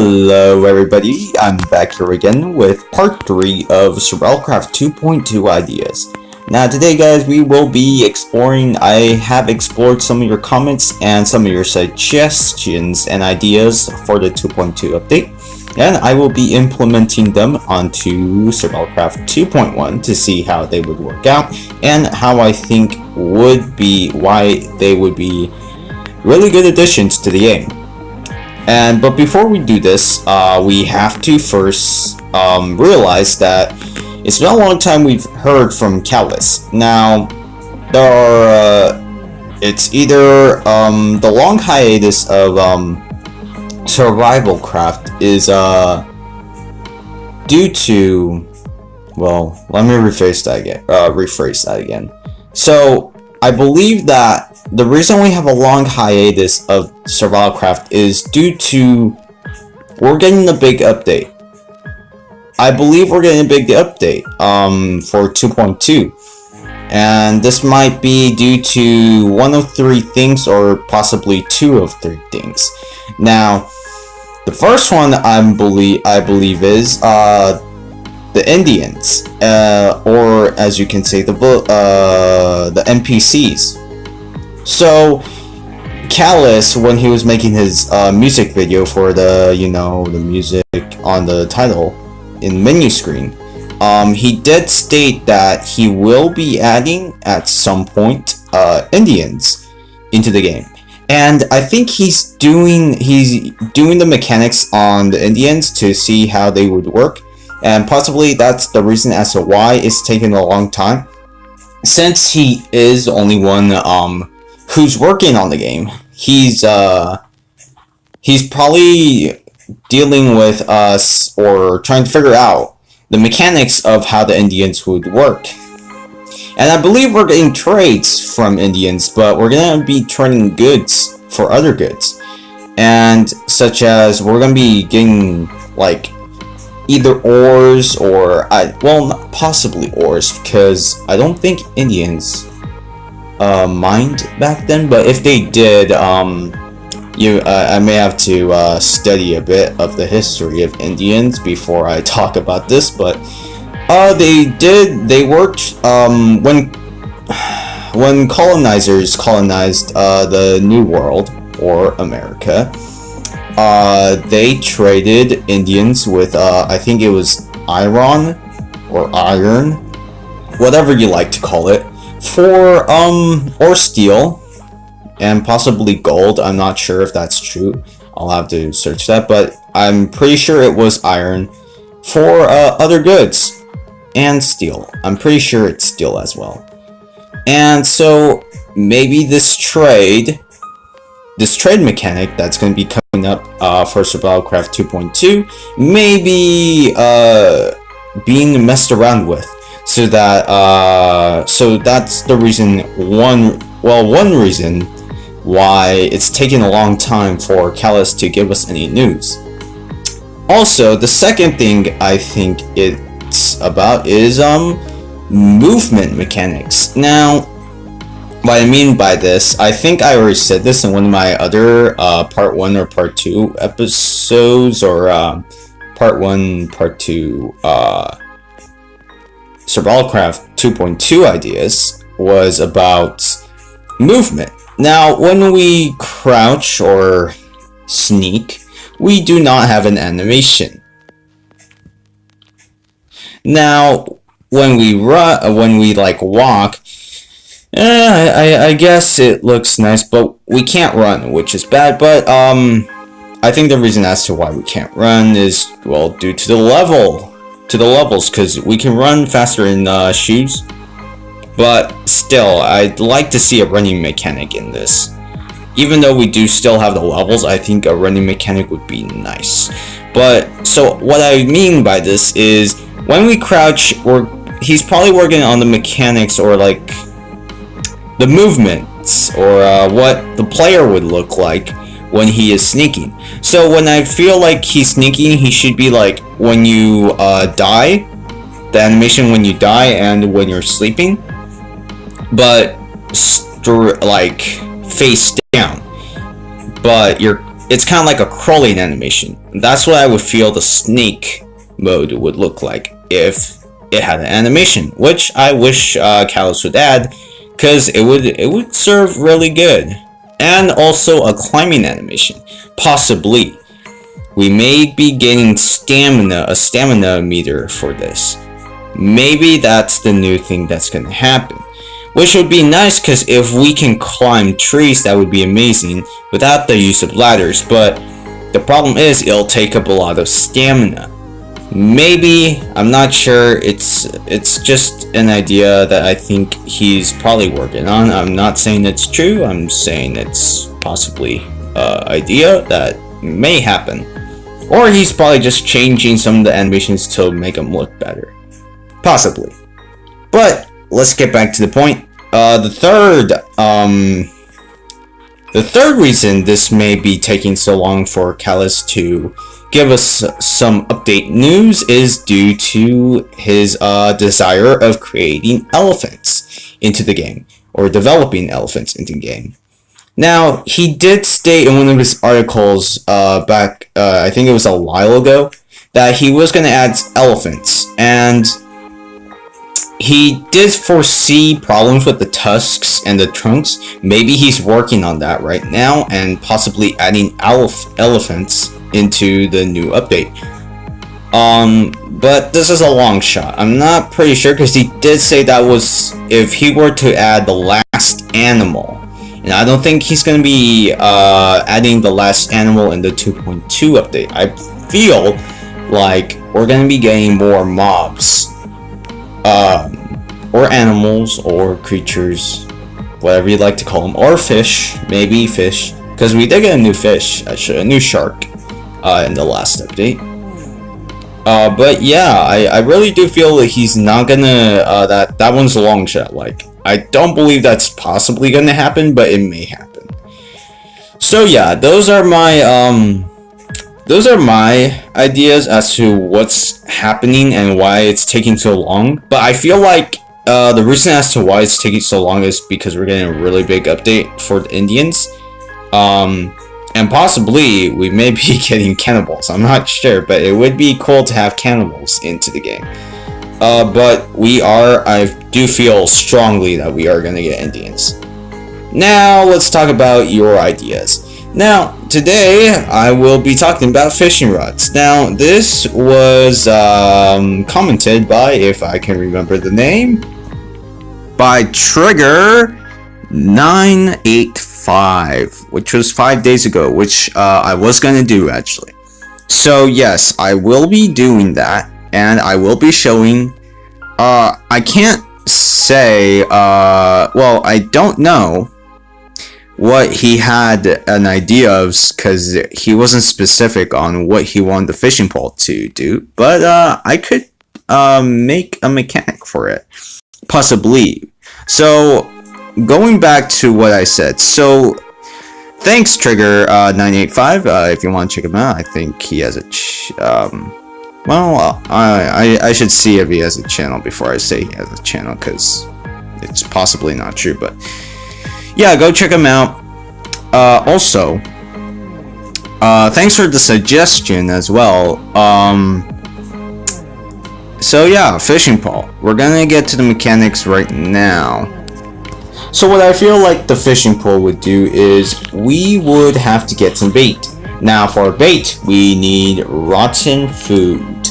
Hello everybody, I'm back here again with part 3 of SurvivalCraft 2.2 ideas. Now today guys, we will be exploring, I have explored some of your comments and some of your suggestions and ideas for the 2.2 update. And I will be implementing them onto SurvivalCraft 2.1 to see how they would work out and how I think why they would be really good additions to the game. But before we do this, we have to first realize that it's been a long time we've heard from Callus. Now, there are, it's either the long hiatus of SurvivalCraft is due to, well, let me rephrase that again. So I believe that the reason we have a long hiatus of SurvivalCraft is due to we're getting a big update. I believe we're getting a big update for 2.2, and this might be due to one of 3 things or possibly 2 of 3 things. Now, the first one I believe is the Indians, or as you can say, the NPCs. So Callus, when he was making his music video for the the music on the title in menu screen, he did state that he will be adding at some point Indians into the game, and I think he's doing the mechanics on the Indians to see how they would work, and possibly that's the reason as to why it's taken a long time, since he is the only one who's working on the game. He's probably dealing with us or trying to figure out the mechanics of how the Indians would work. And I believe we're getting trades from Indians, but we're gonna be trading goods for other goods, and such as we're gonna be getting like either ores or not possibly ores, because I don't think Indians mined back then, but if they did, I may have to study a bit of the history of Indians before I talk about this. But they worked when colonizers colonized the New World or America. They traded Indians with I think it was iron, whatever you like to call it, for or steel and possibly gold. I'm not sure if that's true, I'll have to search that, but I'm pretty sure it was iron for other goods, and steel. I'm pretty sure it's steel as well. And so maybe this trade mechanic that's going to be coming up for SurvivalCraft 2.2 may be being messed around with. So that's the reason, one reason why it's taken a long time for Callus to give us any news. Also, the second thing I think it's about is movement mechanics. Now, what I mean by this, I think I already said this in one of my other part 1 or part 2 episodes, or part 1, part 2 SurvivalCraft 2.2 ideas was about movement. Now, when we crouch or sneak, we do not have an animation. Now, when we walk, I guess it looks nice, but we can't run, which is bad. But I think the reason as to why we can't run is, well, due to the levels, because we can run faster in shoes. But still, I'd like to see a running mechanic in this. Even though we do still have the levels, I think a running mechanic would be nice. But so what I mean by this is, when we crouch, he's probably working on the mechanics, or like the movements, or what the player would look like when he is sneaking. So when I feel like he's sneaking, he should be like when you die, the animation when you die and when you're sleeping, but like face down. But it's kind of like a crawling animation. That's what I would feel the snake mode would look like if it had an animation, which I wish Callus would add, because it would serve really good. And also a climbing animation, possibly. We may be getting a stamina meter for this. Maybe that's the new thing that's gonna happen. Which would be nice, because if we can climb trees, that would be amazing without the use of ladders. But the problem is, it'll take up a lot of stamina. Maybe, I'm not sure. It's just an idea that I think he's probably working on. I'm not saying it's true. I'm saying it's possibly an idea that may happen. Or he's probably just changing some of the animations to make them look better. Possibly. But let's get back to the point. The third reason this may be taking so long for Callus to give us some update news is due to his desire of creating elephants into the game, or developing elephants into the game. Now, he did state in one of his articles back, I think it was a while ago, that he was going to add elephants, and he did foresee problems with the tusks and the trunks. Maybe he's working on that right now and possibly adding elephants into the new update. But this is a long shot. I'm not pretty sure, because he did say that was if he were to add the last animal. And I don't think he's going to be adding the last animal in the 2.2 update. I feel like we're going to be getting more mobs. Or animals, or creatures, whatever you'd like to call them, or fish, maybe fish, because we did get a new fish, actually, a new shark, in the last update. But yeah, I really do feel that he's not gonna, that one's a long shot. Like, I don't believe that's possibly gonna happen, but it may happen. So yeah, those are my ideas as to what's happening and why it's taking so long. But I feel like the reason as to why it's taking so long is because we're getting a really big update for the Indians. And possibly we may be getting cannibals. I'm not sure, but it would be cool to have cannibals into the game. But I do feel strongly that we are going to get Indians. Now, let's talk about your ideas. Now, today, I will be talking about fishing rods. Now, this was commented by, if I can remember the name, by Trigger985, which was 5 days ago, which I was going to do, actually. So, yes, I will be doing that, and I will be showing, I can't say, well, I don't know what he had an idea of, because he wasn't specific on what he wanted the fishing pole to do, but I could make a mechanic for it, possibly. So going back to what I said, so thanks Trigger985. If you want to check him out, I think he has a well, I should see if he has a channel before I say he has a channel, because it's possibly not true, but yeah, go check him out. Also, thanks for the suggestion as well. So yeah, fishing pole. We're gonna get to the mechanics right now. So what I feel like the fishing pole would do is we would have to get some bait. Now for bait, we need rotten food.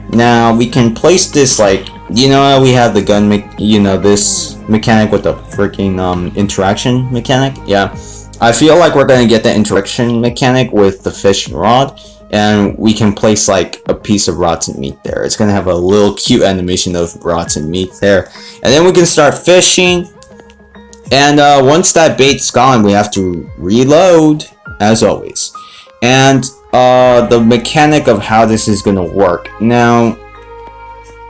Now we can place this, like, you know, we have the gun, this mechanic with the freaking interaction mechanic. Yeah, I feel like we're gonna get the interaction mechanic with the fishing rod, and we can place like a piece of rotten meat there. It's gonna have a little cute animation of rotten meat there, and then we can start fishing. And once that bait's gone, we have to reload, as always. And the mechanic of how this is gonna work. Now,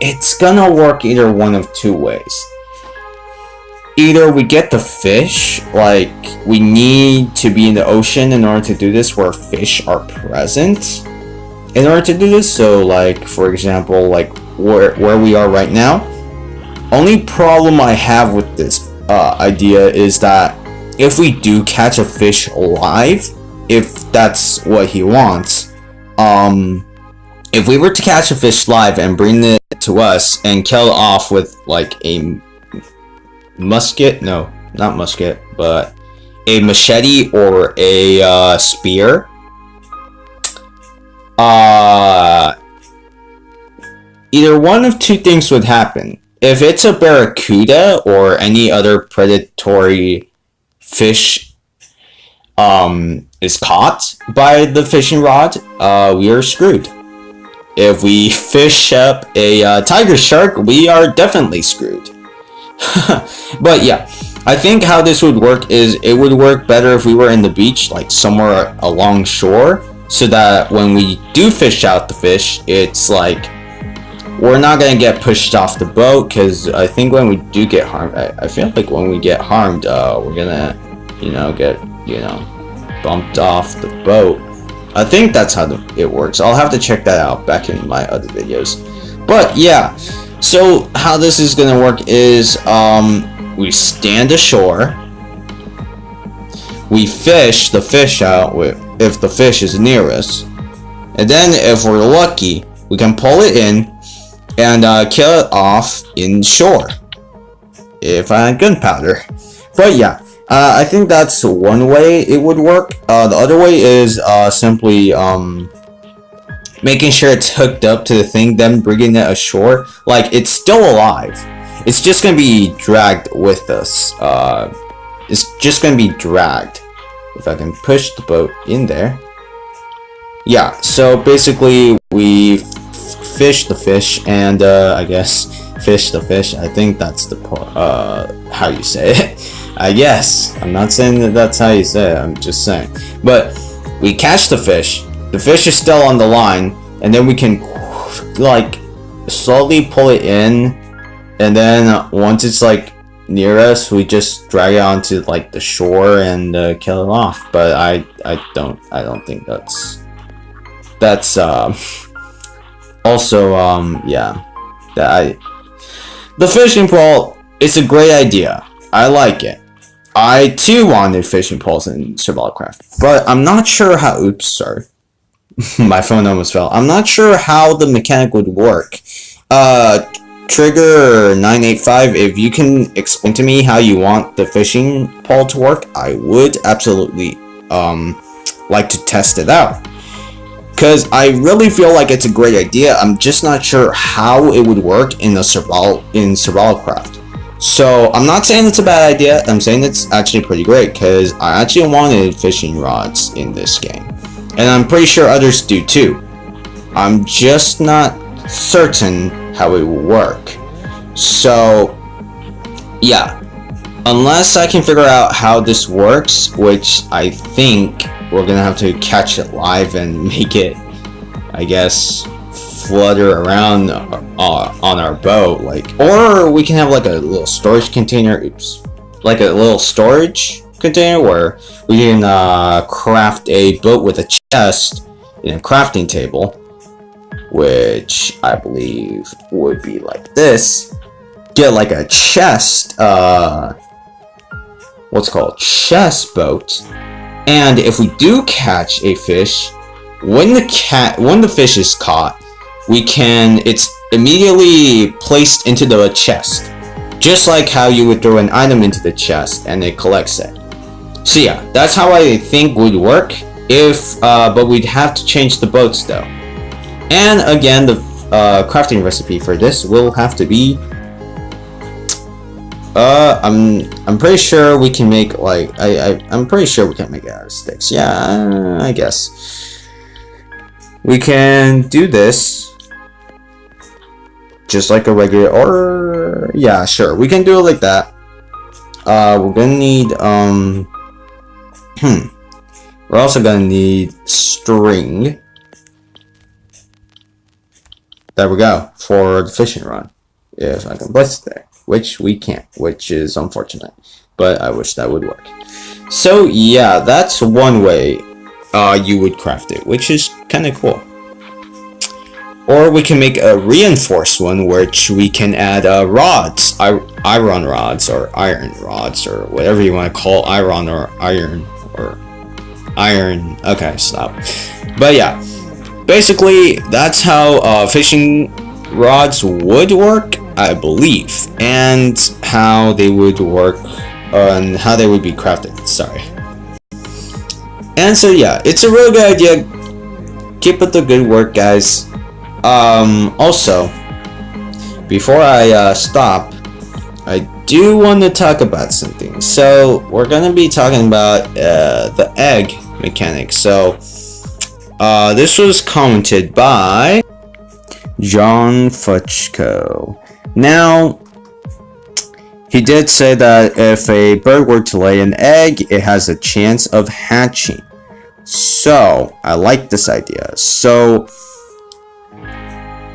it's gonna work either one of two ways. Either we get the fish, like we need to be in the ocean in order to do this, where fish are present in order to do this. So like, for example, like where we are right now. Only problem I have with this idea is that if we do catch a fish alive, if that's what he wants. If we were to catch a fish live and bring it to us and kill it off with like a musket, no, not musket, but a machete or a spear, either one of two things would happen. If it's a barracuda or any other predatory fish is caught by the fishing rod, we are screwed. If we fish up a tiger shark, we are definitely screwed. But yeah, I think how this would work is it would work better if we were in the beach, like somewhere along shore, so that when we do fish out the fish, it's like we're not gonna get pushed off the boat, because I think when we do get harmed, I feel like when we get harmed, we're gonna, get, bumped off the boat. I think that's how it works. I'll have to check that out back in my other videos. But yeah, so how this is gonna work is we stand ashore, we fish the fish out if the fish is near us, and then if we're lucky, we can pull it in and kill it off inshore if I had gunpowder. But yeah, I think that's one way it would work. The other way is simply making sure it's hooked up to the thing, then bringing it ashore. Like, it's still alive. It's just gonna be dragged with us. It's just gonna be dragged. If I can push the boat in there. Yeah, so basically we fish the fish and I guess fish the fish. I think that's the how you say it. I guess. I'm not saying that that's how you say it. I'm just saying. But we catch the fish. The fish is still on the line, and then we can like slowly pull it in, and then once it's like near us, we just drag it onto like the shore and kill it off. But I don't think that's also yeah, the fishing pole is a great idea. I like it. I too wanted fishing poles in SurvivalCraft, but I'm not sure how. Oops, sorry. My phone almost fell. I'm not sure how the mechanic would work. Trigger 985, if you can explain to me how you want the fishing pole to work, I would absolutely like to test it out. Because I really feel like it's a great idea. I'm just not sure how it would work in SurvivalCraft. So I'm not saying it's a bad idea. I'm saying it's actually pretty great, because I actually wanted fishing rods in this game. And I'm pretty sure others do too. I'm just not certain how it will work. So yeah, unless I can figure out how this works, which I think we're gonna have to catch it live and make it, I guess, flutter around on our boat, like, or we can have like a little storage container. Oops, like a little storage container where we can craft a boat with a chest in a crafting table, which I believe would be like this. Get like a chest, what's called chest boat, and if we do catch a fish, when the fish is caught, it's immediately placed into the chest, just like how you would throw an item into the chest and it collects it. So yeah, that's how I think would work. But we'd have to change the boats though. And again, the crafting recipe for this will have to be. I'm pretty sure we can make like I'm pretty sure we can make it out of sticks. Yeah, I guess we can do this. Just like a regular, or yeah, sure, we can do it like that. We're gonna need we're also gonna need string. There we go, for the fishing rod. If I can place it there, which we can't, which is unfortunate, but I wish that would work. So yeah, that's one way you would craft it, which is kind of cool. Or we can make a reinforced one, which we can add rods, iron rods, or iron rods, or whatever you want to call iron or iron, or iron. Okay, stop. But yeah, basically that's how fishing rods would work, I believe, and how they would work, and how they would be crafted. Sorry. And so yeah, it's a really good idea. Keep up the good work, guys. Also, before I stop, I do want to talk about something. So we're gonna be talking about the egg mechanic. So this was commented by John Futchko. Now, he did say that if a bird were to lay an egg, it has a chance of hatching. So I like this idea. So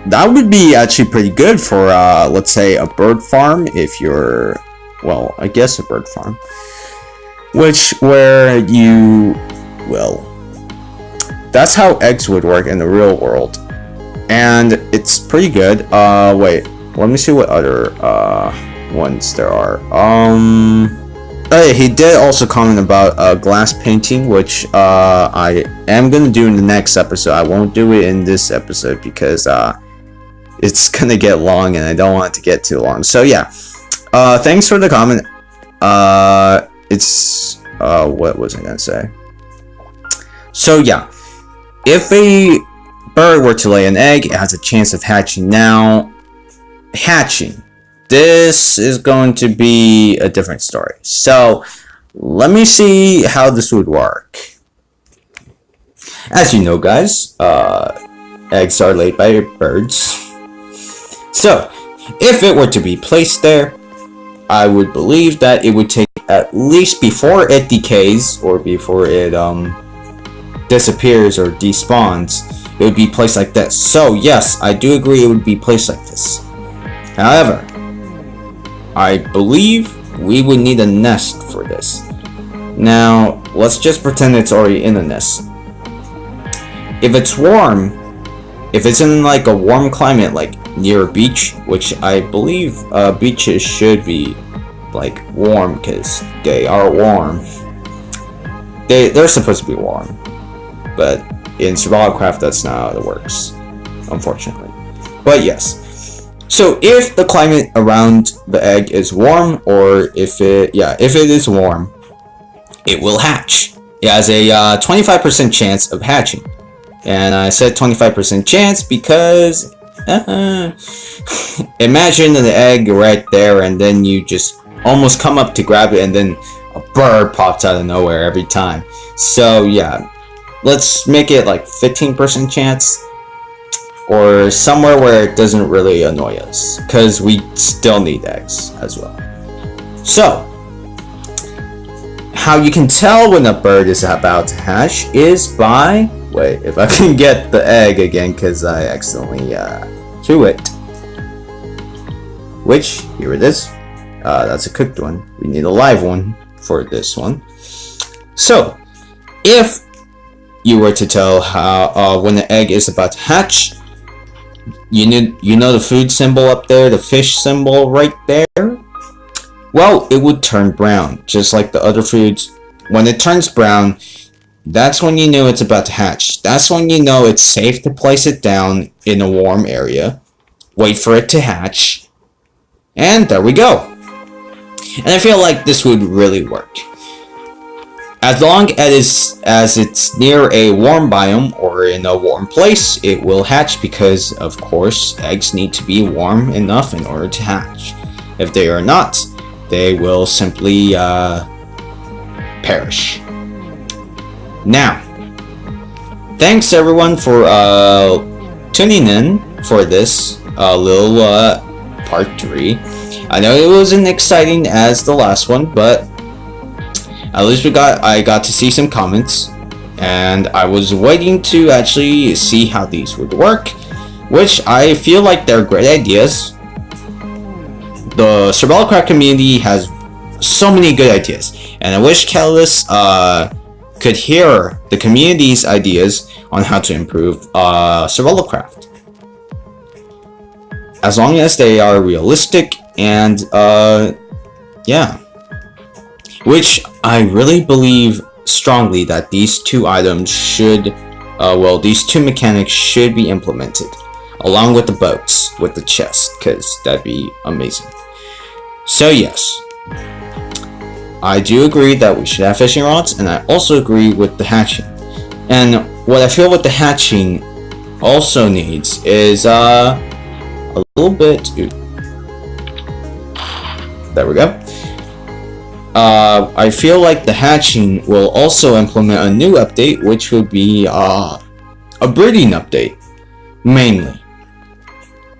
that would be actually pretty good for let's say a bird farm, if you're, well, I guess a bird farm, where you, well, that's how eggs would work in the real world, and it's pretty good. Wait, let me see what other ones there are. He did also comment about glass painting, which I am gonna do in the next episode. I won't do it in this episode because it's gonna get long and I don't want it to get too long. So yeah, thanks for the comment. It's what was I gonna say? So yeah, if a bird were to lay an egg, it has a chance of hatching. Now, hatching, this is going to be a different story. So let me see how this would work. As you know, guys, eggs are laid by birds. So if it were to be placed there, I would believe that it would take, at least before it decays or before it disappears or despawns, it would be placed like this. So yes, I do agree it would be placed like this. However, I believe we would need a nest for this. Now, let's just pretend it's already in a nest. If it's warm, if it's in like a warm climate, like near a beach, which I believe beaches should be like warm because they are warm. They're supposed to be warm, but in SurvivalCraft that's not how it works, unfortunately. But yes. So if the climate around the egg is warm, or if it is warm, it will hatch. It has a 25% chance of hatching. And I said 25% chance because imagine an egg right there and then you just almost come up to grab it and then a bird pops out of nowhere every time. So yeah, let's make it like 15% chance, or somewhere where it doesn't really annoy us, because we still need eggs as well. So how you can tell when a bird is about to hatch is by, wait, if I can get the egg again because I accidentally threw it, which here it is. That's a cooked one. We need a live one for this one. So if you were to tell how when the egg is about to hatch, you know the food symbol up there, the fish symbol right there? Well, it would turn brown, just like the other foods. When it turns brown, that's when you know it's about to hatch. That's when you know it's safe to place it down in a warm area, wait for it to hatch, and there we go. And I feel like this would really work. As long as it's near a warm biome or in a warm place, it will hatch because, of course, eggs need to be warm enough in order to hatch. If they are not, they will simply perish. Now, thanks everyone for tuning in for this little part 3. I know it wasn't exciting as the last one, but at least I got to see some comments, and I was waiting to actually see how these would work, which I feel like they're great ideas. The SurvivalCraft community has so many good ideas, and I wish Catalyst could hear the community's ideas on how to improve SurvivalCraft, as long as they are realistic and yeah, which I really believe strongly that these two items should, these two mechanics should be implemented, along with the boats, with the chest, because that'd be amazing. So yes, I do agree that we should have fishing rods, and I also agree with the hatching. And what I feel with the hatching also needs is a little bit. There we go. I feel like the hatching will also implement a new update, which would be a breeding update, mainly.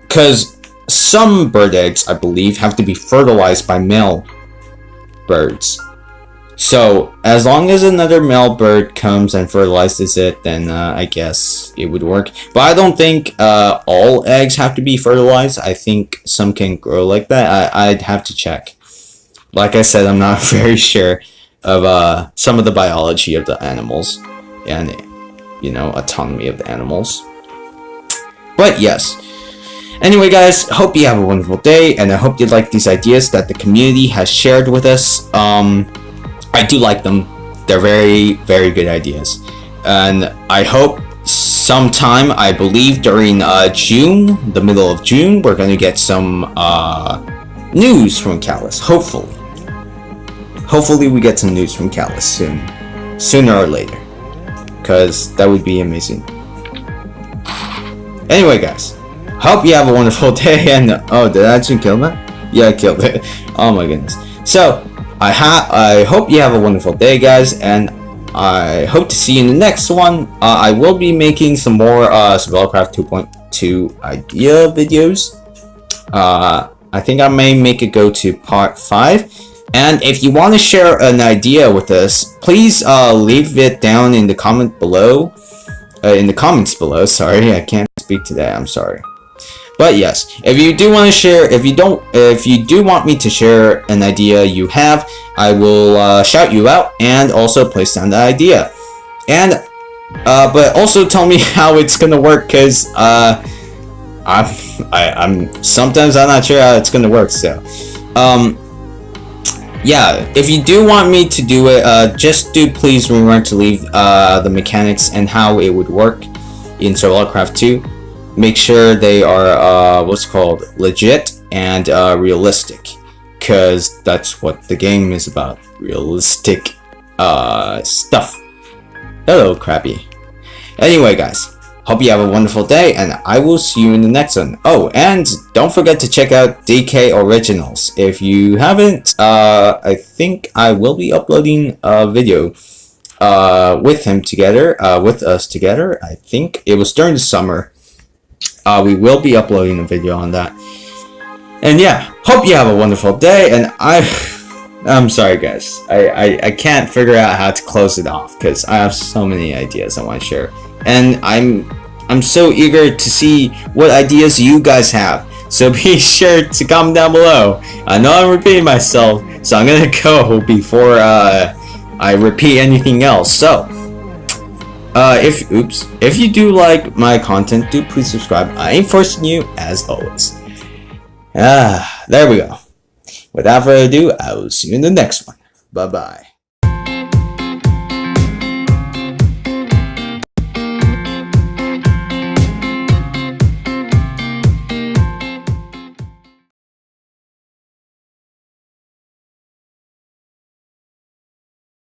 Because some bird eggs, I believe, have to be fertilized by male birds. So, as long as another male bird comes and fertilizes it, then I guess it would work. But I don't think all eggs have to be fertilized. I think some can grow like that. I'd have to check. Like I said, I'm not very sure of some of the biology of the animals and, you know, autonomy of the animals. But yes. Anyway, guys, hope you have a wonderful day, and I hope you like these ideas that the community has shared with us. I do like them. They're very, very good ideas. And I hope sometime, I believe during June, the middle of June, we're going to get some news from Callus, hopefully. Hopefully we get some news from Callus soon. Sooner or later. Because that would be amazing. Anyway, guys. Hope you have a wonderful day, and oh, did I actually kill that? Yeah, I killed it. Oh my goodness. So, I hope you have a wonderful day, guys, and I hope to see you in the next one. I will be making some more SurvivalCraft 2.2 idea videos. I think I may make it go to part 5. And if you want to share an idea with us, please leave it down in the comment below. In the comments below. Sorry, I can't speak today. I'm sorry. But yes, if you do want to share, if you do want me to share an idea you have, I will shout you out and also place down the idea. And but also tell me how it's gonna work, cause I'm sometimes I'm not sure how it's gonna work. So yeah, if you do want me to do it, just do please remember to leave the mechanics and how it would work in SurvivalCraft 2. Make sure they are what's called legit and realistic, because that's what the game is about. Realistic stuff. Hello, Crappy. Anyway, guys, hope you have a wonderful day, and I will see you in the next one. Oh, and don't forget to check out DK Originals. If you haven't, I think I will be uploading a video with him together, with us together. I think it was during the summer. We will be uploading a video on that. And yeah, hope you have a wonderful day, and I'm sorry guys, I can't figure out how to close it off because I have so many ideas I want to share, and I'm so eager to see what ideas you guys have, so be sure to comment down below. I know I'm repeating myself, so I'm gonna go before I repeat anything else. So if you do like my content, do please subscribe. I ain't forcing you, as always. There we go. Without further ado, I will see you in the next one. Bye bye.